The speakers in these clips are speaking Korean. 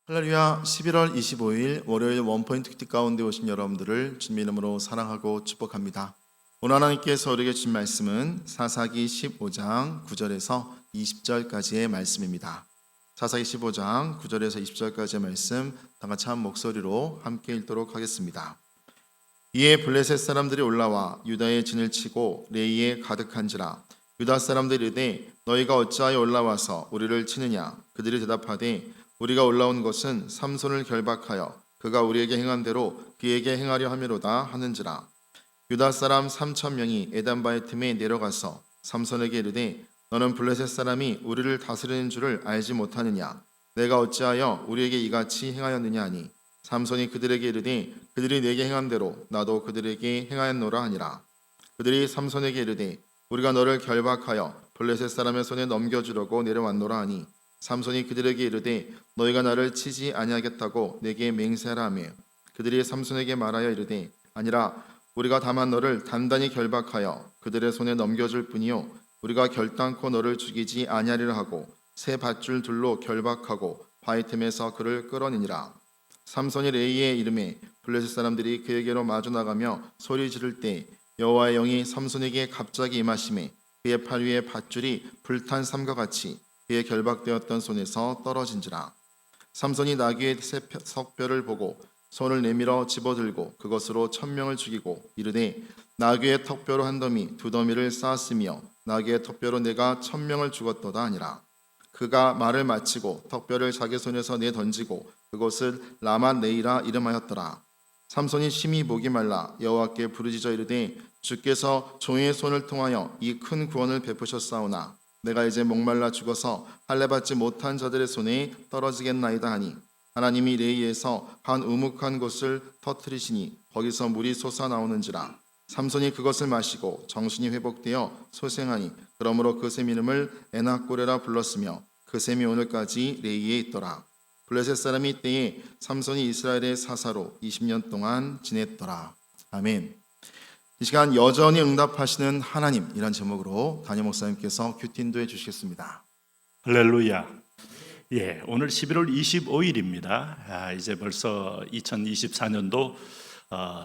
할렐루야. 11월 25일 월요일 원포인트 큐티 가운데 오신 여러분들을 주님의 이름으로 사랑하고 축복합니다. 오늘 하나님께서 우리에게 주신 말씀은 사사기 15장 9절에서 20절까지의 말씀입니다. 사사기 15장 9절에서 20절까지의 말씀 다 같이 한 목소리로 함께 읽도록 하겠습니다. 이에 블레셋 사람들이 올라와 유다의 진을 치고 레이에 가득한지라. 유다 사람들이 이르되 너희가 어찌하여 올라와서 우리를 치느냐. 그들이 대답하되 우리가 올라온 것은 삼손을 결박하여 그가 우리에게 행한 대로 그에게 행하려 함이로다 하는지라. 유다 사람 3,000명이 에단바의 틈에 내려가서 삼손에게 이르되 너는 블레셋 사람이 우리를 다스리는 줄을 알지 못하느냐. 내가 어찌하여 우리에게 이같이 행하였느냐 하니 삼손이 그들에게 이르되 그들이 내게 행한 대로 나도 그들에게 행하였노라 하니라. 그들이 삼손에게 이르되 우리가 너를 결박하여 블레셋 사람의 손에 넘겨주려고 내려왔노라 하니 삼손이 그들에게 이르되 너희가 나를 치지 아니하겠다고 내게 맹세하라 하며 그들이 삼손에게 말하여 이르되 아니라 우리가 다만 너를 단단히 결박하여 그들의 손에 넘겨줄 뿐이요 우리가 결단코 너를 죽이지 아니하리라 하고 새 밧줄 둘로 결박하고 바위 틈에서 그를 끌어내니라. 삼손이 레이의 이름에 블레셋 사람들이 그에게로 마주 나가며 소리 지를 때 여호와의 영이 삼손에게 갑자기 임하시매 그의 팔 위에 밧줄이 불탄 삼과 같이 그의 결박되었던 손에서 떨어진지라. 삼손이 나귀의 새 석뼈를 보고 손을 내밀어 집어들고 그것으로 1,000명을 죽이고 이르되 나귀의 턱뼈로 한 더미 두 더미를 쌓았으며 나귀의 턱뼈로 내가 1,000명을 죽었도다 하니라. 그가 말을 마치고 턱뼈를 자기 손에서 내 던지고 그것을 라맛네이라 이름하였더라. 삼손이 심히 목이 말라 여호와께 부르짖어 이르되 주께서 종의 손을 통하여 이 큰 구원을 베푸셨사오나 내가 이제 목말라 죽어서 할례받지 못한 자들의 손에 떨어지겠나이다 하니 하나님이 레이에서 한 우묵한 곳을 터뜨리시니 거기서 물이 솟아나오는지라. 삼손이 그것을 마시고 정신이 회복되어 소생하니 그러므로 그 샘 이름을 에낙고레라 불렀으며 그 샘이 오늘까지 레이에 있더라. 블레셋 사람이 이때에 삼손이 이스라엘의 사사로 20년 동안 지냈더라. 아멘. 이 시간 여전히 응답하시는 하나님 이란 제목으로 담임 목사님께서 큐티 인도해 주시겠습니다. 할렐루야. 예, 오늘 11월 25일입니다. 이제 벌써 2024년도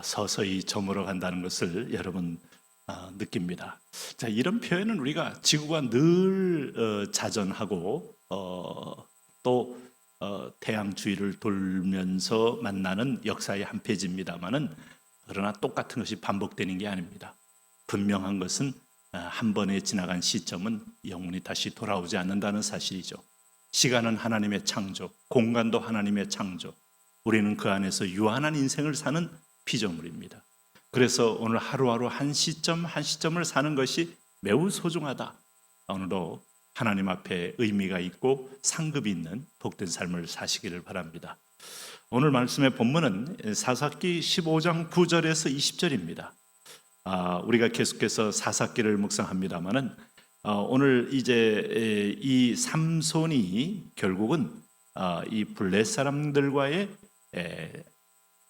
서서히 저물어 간다는 것을 여러분 느낍니다. 자, 이런 표현은 우리가 지구가 늘 자전하고 또 태양 주위를 돌면서 만나는 역사의 한 페이지입니다만은 그러나 똑같은 것이 반복되는 게 아닙니다. 분명한 것은 한 번에 지나간 시점은 영원히 다시 돌아오지 않는다는 사실이죠. 시간은 하나님의 창조, 공간도 하나님의 창조. 우리는 그 안에서 유한한 인생을 사는 피조물입니다. 그래서 오늘 하루하루 한 시점 한 시점을 사는 것이 매우 소중하다. 오늘도 하나님 앞에 의미가 있고 상급이 있는 복된 삶을 사시기를 바랍니다. 오늘 말씀의 본문은 사사기 15장 9절에서 20절입니다. 우리가 계속해서 사사기를 묵상합니다마는 오늘 이제 이 삼손이 결국은 이 블레 사람들과의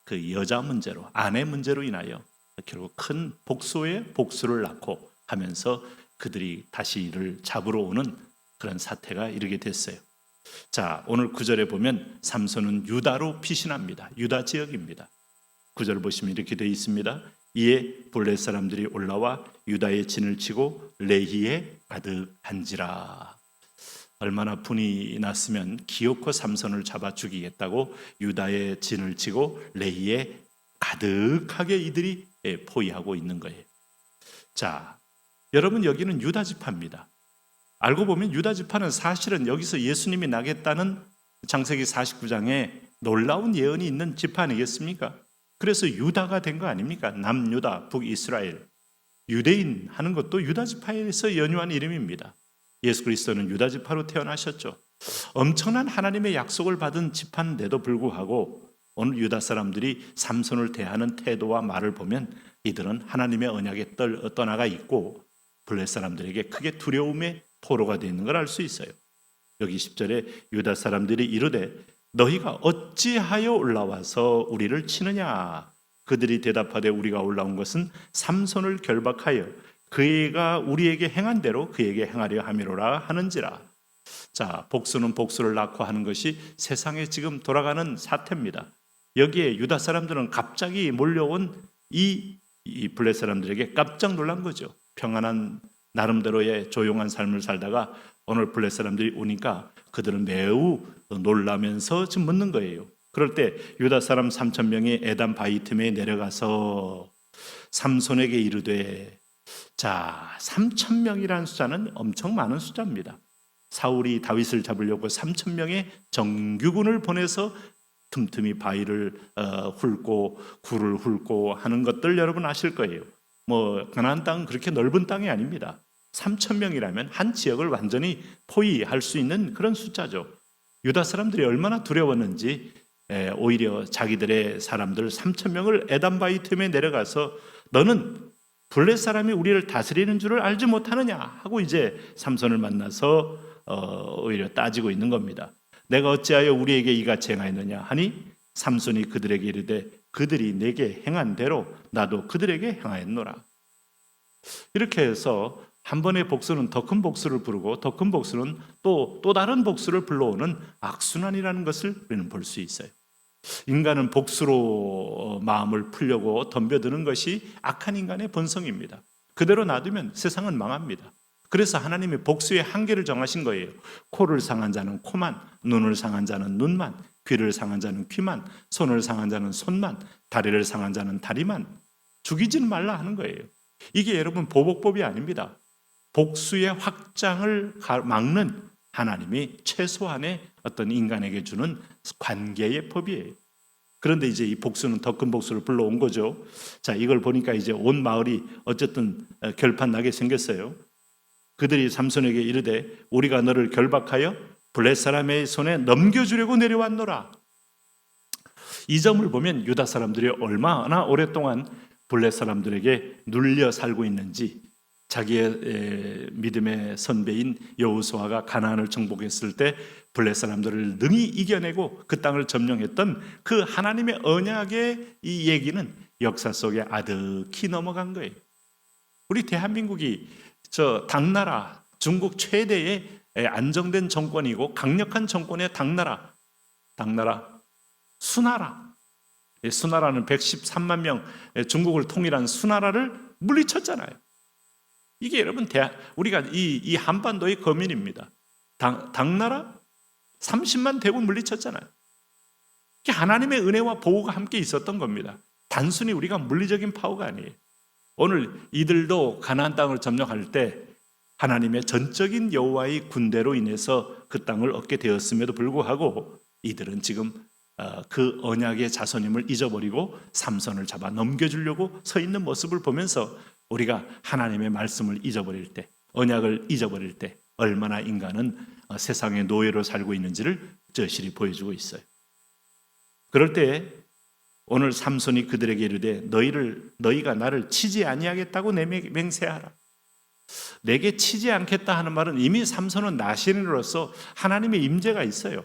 그 여자 문제로 아내 문제로 인하여 결국 큰 복수를 낳고 하면서 그들이 다시 이를 잡으러 오는 그런 사태가 이르게 됐어요. 자, 오늘 9절에 보면 삼손은 유다로 피신합니다. 유다 지역입니다. 9절 보시면 이렇게 되어 있습니다. 이에 블레 사람들이 올라와 유다의 진을 치고 레히에 가득한지라. 얼마나 분이 났으면 기어코 삼손을 잡아 죽이겠다고 유다의 진을 치고 레히에 가득하게 이들이 포위하고 있는 거예요. 자, 여러분 여기는 유다 지파입니다. 알고 보면 유다 지파는 사실은 여기서 예수님이 나겠다는 창세기 49장에 놀라운 예언이 있는 지파 아니겠습니까? 그래서 유다가 된 거 아닙니까? 남유다, 북이스라엘. 유대인 하는 것도 유다 지파에서 연유한 이름입니다. 예수 그리스도는 유다 지파로 태어나셨죠. 엄청난 하나님의 약속을 받은 지파인데도 불구하고 오늘 유다 사람들이 삼손을 대하는 태도와 말을 보면 이들은 하나님의 언약에 떠나가 있고 블레 사람들에게 크게 두려움의 포로가 되어 있는 걸 알 수 있어요. 여기 10절에 유다 사람들이 이르되 너희가 어찌하여 올라와서 우리를 치느냐. 그들이 대답하되 우리가 올라온 것은 삼손을 결박하여 그가 우리에게 행한 대로 그에게 행하려 함이로라 하는지라. 자, 복수는 복수를 낳고 하는 것이 세상에 지금 돌아가는 사태입니다. 여기에 유다 사람들은 갑자기 몰려온 이 블레 사람들에게 깜짝 놀란 거죠. 평안한 나름대로의 조용한 삶을 살다가 오늘 블레 사람들이 오니까 그들은 매우 놀라면서 지금 묻는 거예요. 그럴 때 유다 사람 3,000명이 에담 바이틈에 내려가서 삼손에게 이르되, 자, 3,000명이라는 숫자는 엄청 많은 숫자입니다. 사울이 다윗을 잡으려고 3,000명의 정규군을 보내서 틈틈이 바위를 훑고 굴을 훑고 하는 것들 여러분 아실 거예요. 뭐 가나안 땅은 그렇게 넓은 땅이 아닙니다. 3,000명이라면 한 지역을 완전히 포위할 수 있는 그런 숫자죠. 유다 사람들이 얼마나 두려웠는지 오히려 자기들의 사람들 3,000명을 에담 바위 틈에 내려가서 너는 블레 사람이 우리를 다스리는 줄을 알지 못하느냐 하고 이제 삼손을 만나서 오히려 따지고 있는 겁니다. 내가 어찌하여 우리에게 이같이 행하였느냐 하니 삼손이 그들에게 이르되 그들이 내게 행한 대로 나도 그들에게 행하였노라. 이렇게 해서 한 번의 복수는 더 큰 복수를 부르고 더 큰 복수는 또 다른 복수를 불러오는 악순환이라는 것을 우리는 볼 수 있어요. 인간은 복수로 마음을 풀려고 덤벼드는 것이 악한 인간의 본성입니다. 그대로 놔두면 세상은 망합니다. 그래서 하나님이 복수의 한계를 정하신 거예요. 코를 상한 자는 코만, 눈을 상한 자는 눈만, 귀를 상한 자는 귀만, 손을 상한 자는 손만, 다리를 상한 자는 다리만, 죽이지는 말라 하는 거예요. 이게 여러분 보복법이 아닙니다. 복수의 확장을 막는 하나님이 최소한의 어떤 인간에게 주는 관계의 법이에요. 그런데 이제 이 복수는 더 큰 복수를 불러온 거죠. 자, 이걸 보니까 이제 온 마을이 어쨌든 결판 나게 생겼어요. 그들이 삼손에게 이르되 우리가 너를 결박하여 블레 사람의 손에 넘겨주려고 내려왔노라. 이 점을 보면 유다 사람들이 얼마나 오랫동안 블레 사람들에게 눌려 살고 있는지, 자기의 믿음의 선배인 여호수아가 가나안을 정복했을 때 블레 사람들을 능히 이겨내고 그 땅을 점령했던 그 하나님의 언약의 이 얘기는 역사 속에 아득히 넘어간 거예요. 우리 대한민국이 당나라, 중국 최대의 안정된 정권이고 강력한 정권의 당나라, 수나라. 수나라는 113만 명 중국을 통일한 수나라를 물리쳤잖아요. 이게 여러분 우리가 이 한반도의 거민입니다. 당나라 30만 대군 물리쳤잖아요. 이게 하나님의 은혜와 보호가 함께 있었던 겁니다. 단순히 우리가 물리적인 파워가 아니에요. 오늘 이들도 가나안 땅을 점령할 때 하나님의 전적인 여호와의 군대로 인해서 그 땅을 얻게 되었음에도 불구하고 이들은 지금 그 언약의 자손임을 잊어버리고 삼손을 잡아 넘겨주려고 서 있는 모습을 보면서 우리가 하나님의 말씀을 잊어버릴 때, 언약을 잊어버릴 때 얼마나 인간은 세상의 노예로 살고 있는지를 저실히 보여주고 있어요. 그럴 때 오늘 삼손이 그들에게 이르되 너희가 나를 치지 아니하겠다고 맹세하라. 내게 치지 않겠다 하는 말은 이미 삼손은 나시린으로서 하나님의 임재가 있어요.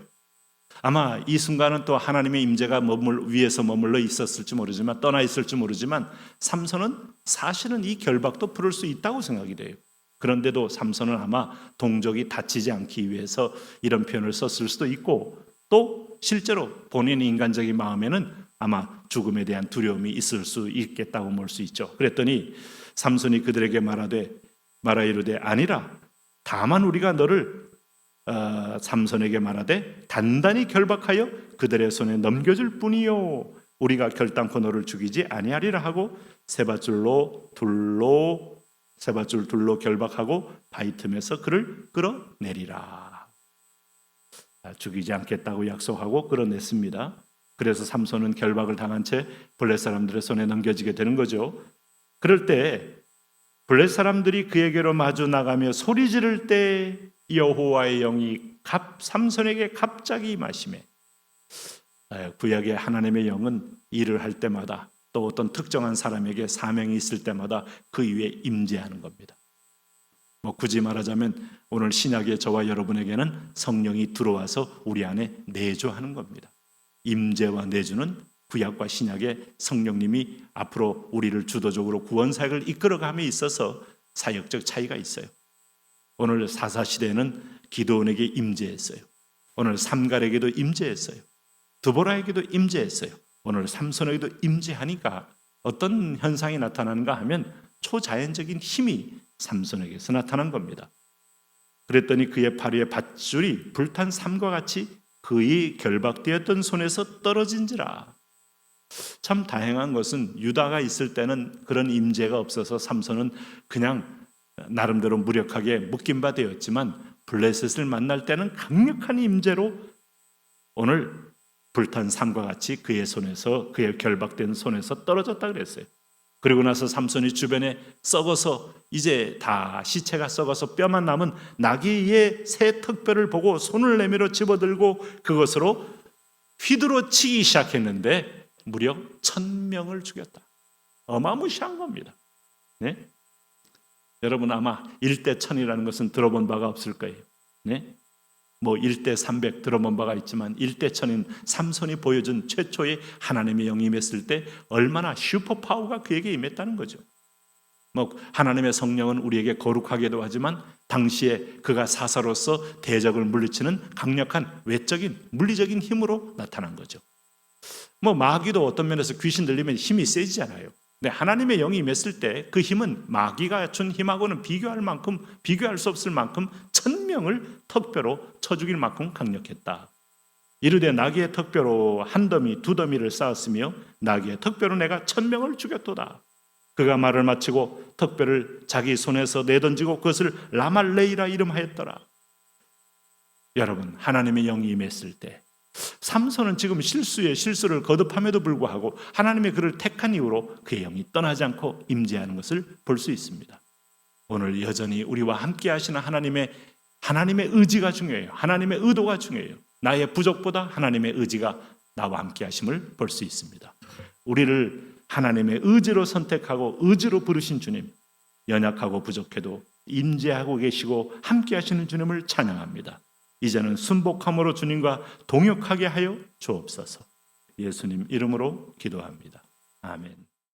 아마 이 순간은 또 하나님의 임재가 위에서 머물러 있었을지 모르지만, 떠나 있을지 모르지만 삼손은 사실은 이 결박도 풀을 수 있다고 생각이 돼요. 그런데도 삼손은 아마 동족이 다치지 않기 위해서 이런 표현을 썼을 수도 있고, 또 실제로 본인의 인간적인 마음에는 아마 죽음에 대한 두려움이 있을 수 있겠다고 볼 수 있죠. 그랬더니 삼손이 그들에게 말하 이르되 아니라 다만 우리가 너를 삼손에게 말하되 단단히 결박하여 그들의 손에 넘겨줄 뿐이요 우리가 결단코 너를 죽이지 아니하리라 하고 세밧줄 둘로 결박하고 바위 틈에서 그를 끌어내리라. 죽이지 않겠다고 약속하고 끌어냈습니다. 그래서 삼손은 결박을 당한 채 블레 사람들의 손에 넘겨지게 되는 거죠. 그럴 때 블레 사람들이 그에게로 마주 나가며 소리 지를 때 여호와의 영이 삼손에게 갑자기 임하시매. 구약의 하나님의 영은 일을 할 때마다 또 어떤 특정한 사람에게 사명이 있을 때마다 그 위에 임재하는 겁니다. 굳이 말하자면 오늘 신약의 저와 여러분에게는 성령이 들어와서 우리 안에 내주하는 겁니다. 임재와 내주는 구약과 신약의 성령님이 앞으로 우리를 주도적으로 구원 사역을 이끌어감에 있어서 사역적 차이가 있어요. 오늘 사사시대에는 기드온에게 임재했어요. 오늘 삼갈에게도 임재했어요. 드보라에게도 임재했어요. 오늘 삼손에게도 임재하니까 어떤 현상이 나타나는가 하면 초자연적인 힘이 삼손에게서 나타난 겁니다. 그랬더니 그의 팔 위에 밧줄이 불탄 삼과 같이 그의 결박되었던 손에서 떨어진지라. 참 다행한 것은 유다가 있을 때는 그런 임재가 없어서 삼손은 그냥 나름대로 무력하게 묶임 바 되었지만 블레셋을 만날 때는 강력한 임재로 오늘 불탄 삼과 같이 그의 손에서, 그의 결박된 손에서 떨어졌다 그랬어요. 그리고 나서 삼손이 주변에 썩어서 이제 다 시체가 썩어서 뼈만 남은 나귀의 새 턱뼈를 보고 손을 내밀어 집어들고 그것으로 휘두르 치기 시작했는데 무려 1000명을 죽였다. 어마무시한 겁니다. 네? 여러분 아마 1대 1000이라는 것은 들어본 바가 없을 거예요. 네? 뭐 1대 300 들어본 바가 있지만 1대 1000인 삼손이 보여준 최초의 하나님의 영이 임했을 때 얼마나 슈퍼파워가 그에게 임했다는 거죠. 뭐 하나님의 성령은 우리에게 거룩하게도 하지만 당시에 그가 사사로서 대적을 물리치는 강력한 외적인 물리적인 힘으로 나타난 거죠. 뭐 마귀도 어떤 면에서 귀신 들리면 힘이 세지잖아요. 근데 하나님의 영이 임했을 때 그 힘은 마귀가 준 힘하고는 비교할 수 없을 만큼 1000명을 턱뼈로 쳐 죽일 만큼 강력했다. 이르되 나귀의 턱뼈로 한 더미 두 더미를 쌓았으며 나귀의 턱뼈로 내가 1000명을 죽였도다. 그가 말을 마치고 턱뼈를 자기 손에서 내던지고 그것을 라말레이라 이름하였더라. 여러분 하나님의 영이 임했을 때 삼손은 지금 실수를 거듭함에도 불구하고 하나님의 그를 택한 이후로 그의 영이 떠나지 않고 임재하는 것을 볼 수 있습니다. 오늘 여전히 우리와 함께 하시는 하나님의 의지가 중요해요. 하나님의 의도가 중요해요. 나의 부족보다 하나님의 의지가 나와 함께 하심을 볼 수 있습니다. 우리를 하나님의 의지로 선택하고 의지로 부르신 주님, 연약하고 부족해도 임재하고 계시고 함께 하시는 주님을 찬양합니다. 이제는 순복함으로 주님과 동역하게 하여 주옵소서. 예수님 이름으로 기도합니다. 아멘.